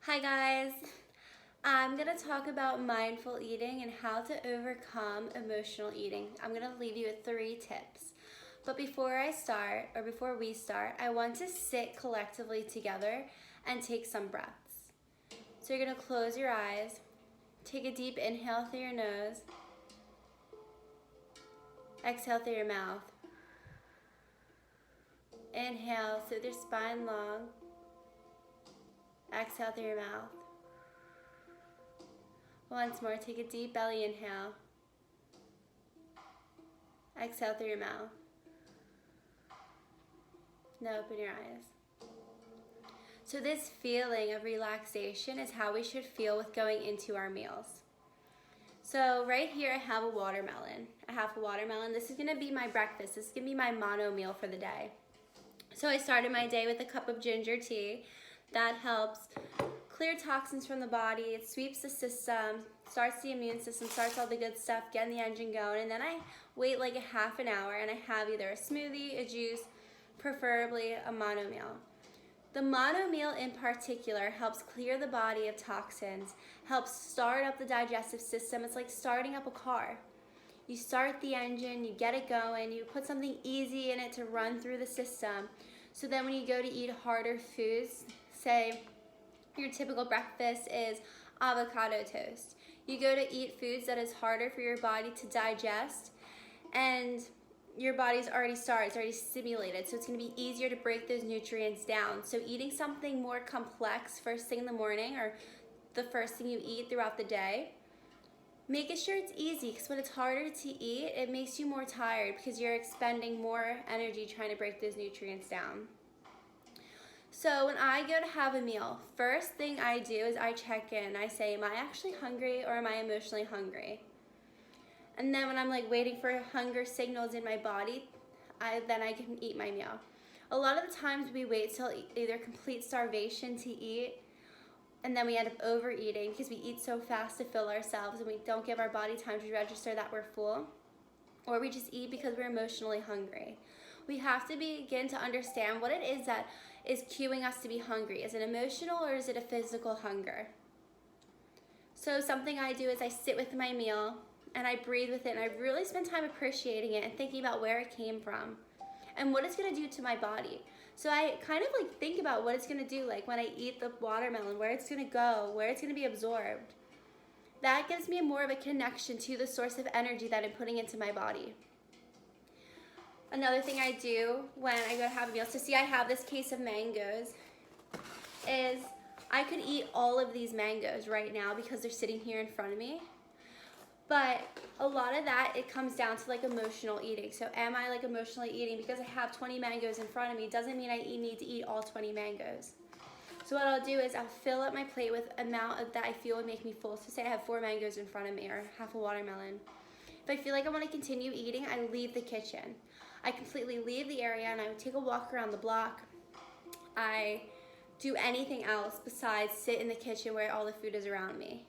Hi guys, I'm going to talk about mindful eating and how to overcome emotional eating. I'm going to leave you with 3 tips. But before we start, I want to sit collectively together and take some breaths. So you're going to close your eyes, take a deep inhale through your nose, exhale through your mouth. Inhale through your spine long, exhale through your mouth. Once more, take a deep belly inhale. Exhale through your mouth. Now open your eyes. So this feeling of relaxation is how we should feel with going into our meals. So right here I have a watermelon. I have a watermelon. This is gonna be my breakfast. This is gonna be my mono meal for the day. So I started my day with a cup of ginger tea. That helps clear toxins from the body. It sweeps the system, starts the immune system, starts all the good stuff, getting the engine going. And then I wait like a half an hour and I have either a smoothie, a juice, preferably a mono meal. The mono meal in particular helps clear the body of toxins, helps start up the digestive system. It's like starting up a car. You start the engine, you get it going, you put something easy in it to run through the system. So then when you go to eat harder foods, say your typical breakfast is avocado toast. You go to eat foods that is harder for your body to digest, and your body's already started, it's already stimulated, so it's going to be easier to break those nutrients down. So eating something more complex first thing in the morning or the first thing you eat throughout the day, making sure it's easy, because when it's harder to eat, it makes you more tired because you're expending more energy trying to break those nutrients down. So when I go to have a meal, first thing I do is I check in. I say, am I actually hungry or am I emotionally hungry? And then when I'm like waiting for hunger signals in my body, then I can eat my meal. A lot of the times we wait till either complete starvation to eat, and then we end up overeating because we eat so fast to fill ourselves and we don't give our body time to register that we're full, or we just eat because we're emotionally hungry. We have to begin to understand what it is that is cueing us to be hungry. Is it emotional or is it a physical hunger? So something I do is I sit with my meal and I breathe with it, and I really spend time appreciating it and thinking about where it came from and what it's gonna do to my body. So I kind of like think about what it's gonna do, like when I eat the watermelon, where it's gonna go, where it's gonna be absorbed. That gives me more of a connection to the source of energy that I'm putting into my body. Another thing I do when I go to have a meal, so see I have this case of mangoes, is I could eat all of these mangoes right now because they're sitting here in front of me. But a lot of that, it comes down to like emotional eating. So am I like emotionally eating because I have 20 mangoes in front of me? Doesn't mean I need to eat all 20 mangoes. So what I'll do is I'll fill up my plate with amount of that I feel would make me full. So say I have 4 mangoes in front of me or half a watermelon. If I feel like I want to continue eating, I leave the kitchen. I completely leave the area and I would take a walk around the block. I do anything else besides sit in the kitchen where all the food is around me.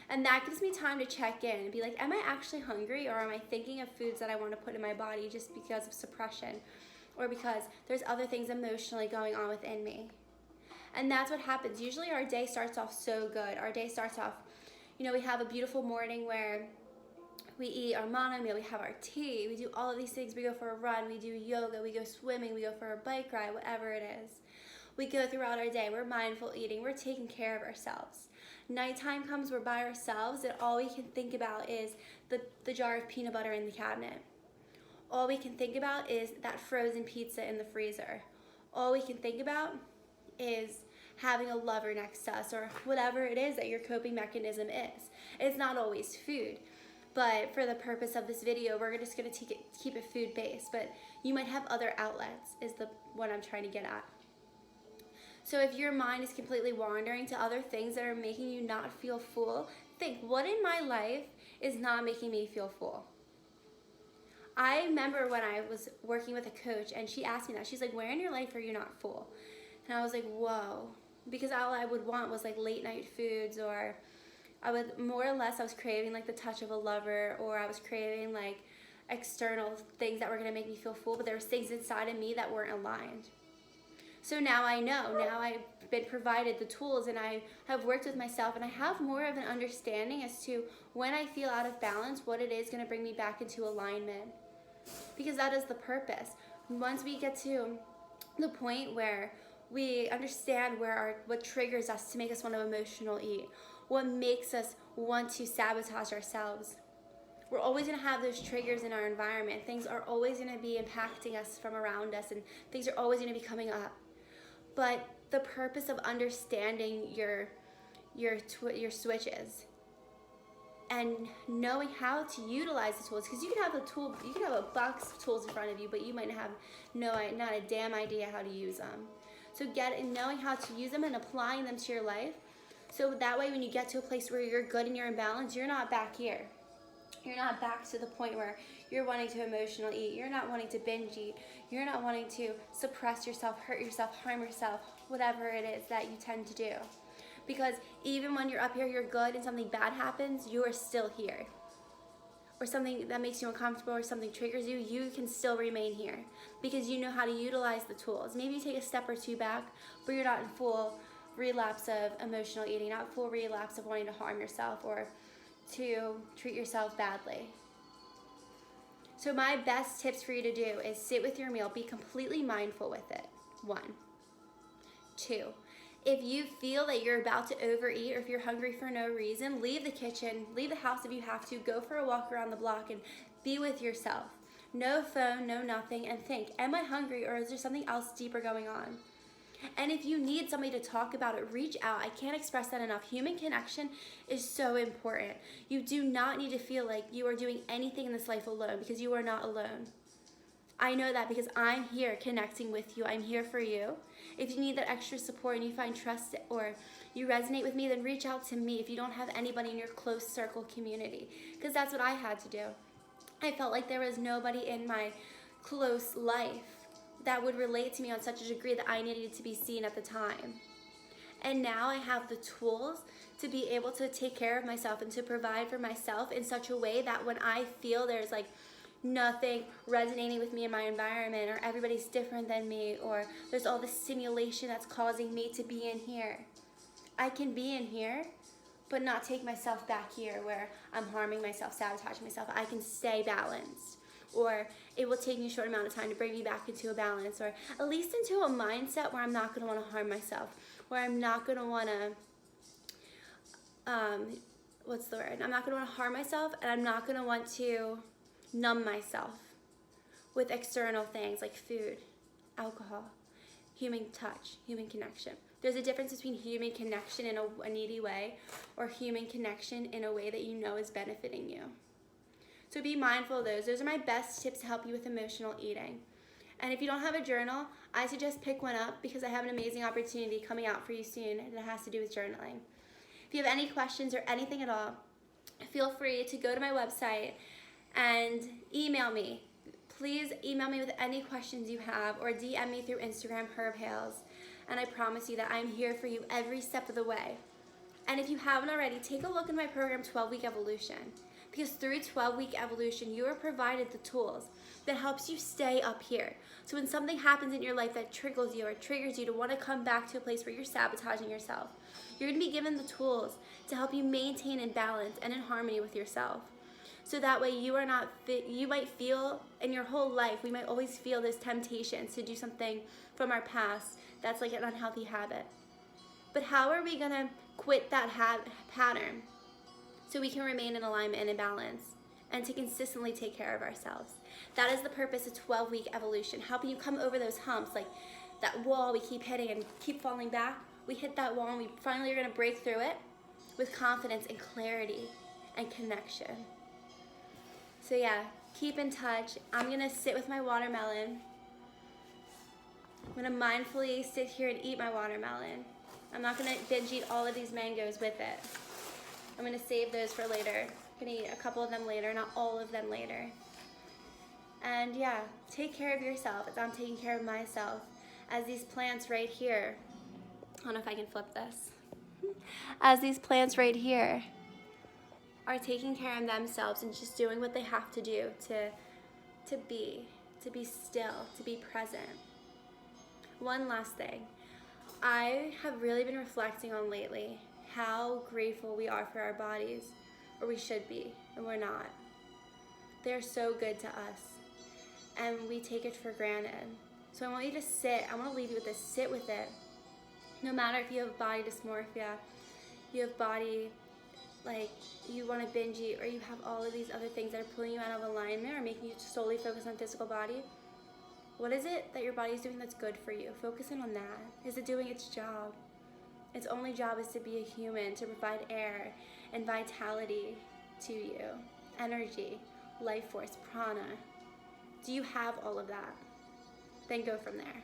And that gives me time to check in and be like, am I actually hungry, or am I thinking of foods that I want to put in my body just because of suppression or because there's other things emotionally going on within me? And that's what happens. Usually our day starts off so good. Our day starts off, we have a beautiful morning where we eat our mono meal, we have our tea, we do all of these things. We go for a run, we do yoga, we go swimming, we go for a bike ride, whatever it is. We go throughout our day, we're mindful eating, we're taking care of ourselves. Nighttime comes, we're by ourselves, and all we can think about is the jar of peanut butter in the cabinet. All we can think about is that frozen pizza in the freezer. All we can think about is having a lover next to us, or whatever it is that your coping mechanism is. It's not always food, but for the purpose of this video, we're just gonna keep it food-based, but you might have other outlets is what I'm trying to get at. So if your mind is completely wandering to other things that are making you not feel full, think, what in my life is not making me feel full? I remember when I was working with a coach and she asked me that. She's like, where in your life are you not full? And I was like, whoa. Because all I would want was like late night foods, or I was craving like the touch of a lover, or I was craving like external things that were gonna make me feel full, but there was things inside of me that weren't aligned. So now I know, now I've been provided the tools and I have worked with myself and I have more of an understanding as to when I feel out of balance, what it is going to bring me back into alignment. Because that is the purpose. Once we get to the point where we understand what triggers us to make us want to emotional eat, what makes us want to sabotage ourselves. We're always going to have those triggers in our environment. Things are always going to be impacting us from around us, and things are always going to be coming up. But the purpose of understanding your switches and knowing how to utilize the tools, because you can have a box of tools in front of you, but you might have not a damn idea how to use them. So knowing how to use them and applying them to your life, so that way when you get to a place where you're good and you're in balance, you're not back here. You're not back to the point where you're wanting to emotional eat. You're not wanting to binge eat. You're not wanting to suppress yourself, hurt yourself, harm yourself, whatever it is that you tend to do. Because even when you're up here, you're good, and something bad happens, you are still here. Or something that makes you uncomfortable or something triggers you, you can still remain here. Because you know how to utilize the tools. Maybe you take a step or two back, but you're not in full relapse of emotional eating, not full relapse of wanting to harm yourself or to treat yourself badly. So my best tips for you to do is sit with your meal, be completely mindful with it. 1. 2, if you feel that you're about to overeat or if you're hungry for no reason, leave the kitchen, leave the house if you have to, go for a walk around the block and be with yourself. No phone, no nothing, and think, am I hungry or is there something else deeper going on? And if you need somebody to talk about it, reach out. I can't express that enough. Human connection is so important. You do not need to feel like you are doing anything in this life alone, because you are not alone. I know that because I'm here connecting with you. I'm here for you. If you need that extra support and you find trust or you resonate with me, then reach out to me if you don't have anybody in your close circle community, because that's what I had to do. I felt like there was nobody in my close life that would relate to me on such a degree that I needed to be seen at the time. And now I have the tools to be able to take care of myself and to provide for myself in such a way that when I feel there's like nothing resonating with me in my environment, or everybody's different than me, or there's all this stimulation that's causing me to be in here, I can be in here but not take myself back here where I'm harming myself, sabotaging myself. I can stay balanced. Or it will take me a short amount of time to bring me back into a balance, or at least into a mindset where I'm not going to want to harm myself, where I'm not going to want to, I'm not going to want to harm myself, and I'm not going to want to numb myself with external things like food, alcohol, human touch, human connection. There's a difference between human connection in a needy way or human connection in a way that you know is benefiting you. So be mindful of those. Those are my best tips to help you with emotional eating. And if you don't have a journal, I suggest pick one up, because I have an amazing opportunity coming out for you soon that has to do with journaling. If you have any questions or anything at all, feel free to go to my website and email me. Please email me with any questions you have, or DM me through Instagram, Hales. And I promise you that I'm here for you every step of the way. And if you haven't already, take a look at my program, 12-Week Evolution. Because through 12-Week Evolution, you are provided the tools that helps you stay up here. So when something happens in your life that triggers you or triggers you to want to come back to a place where you're sabotaging yourself, you're going to be given the tools to help you maintain in balance and in harmony with yourself. So that way you are not you might feel in your whole life, we might always feel this temptation to do something from our past that's like an unhealthy habit. But how are we going to quit that pattern so we can remain in alignment and in balance and to consistently take care of ourselves? That is the purpose of 12-Week Evolution, helping you come over those humps, like that wall we keep hitting and keep falling back. We hit that wall and we finally are going to break through it with confidence and clarity and connection. So yeah, keep in touch. I'm going to sit with my watermelon. I'm going to mindfully sit here and eat my watermelon. I'm not going to binge eat all of these mangoes with it. I'm going to save those for later. I'm going to eat a couple of them later, not all of them later. And yeah, take care of yourself as I'm taking care of myself. As these plants right here, I don't know if I can flip this. As these plants right here are taking care of themselves and just doing what they have to do to be still, to be present. One last thing. I have really been reflecting on lately how grateful we are for our bodies, or we should be, and we're not. They're so good to us, and we take it for granted. So I want you to I want to leave you with this, sit with it. No matter if you have body dysmorphia, you have body, like you want to binge eat, or you have all of these other things that are pulling you out of alignment or making you solely focus on physical body. What is it that your body is doing that's good for you? Focus in on that. Is it doing its job? Its only job is to be a human, to provide air and vitality to you, energy, life force, prana. Do you have all of that? Then go from there.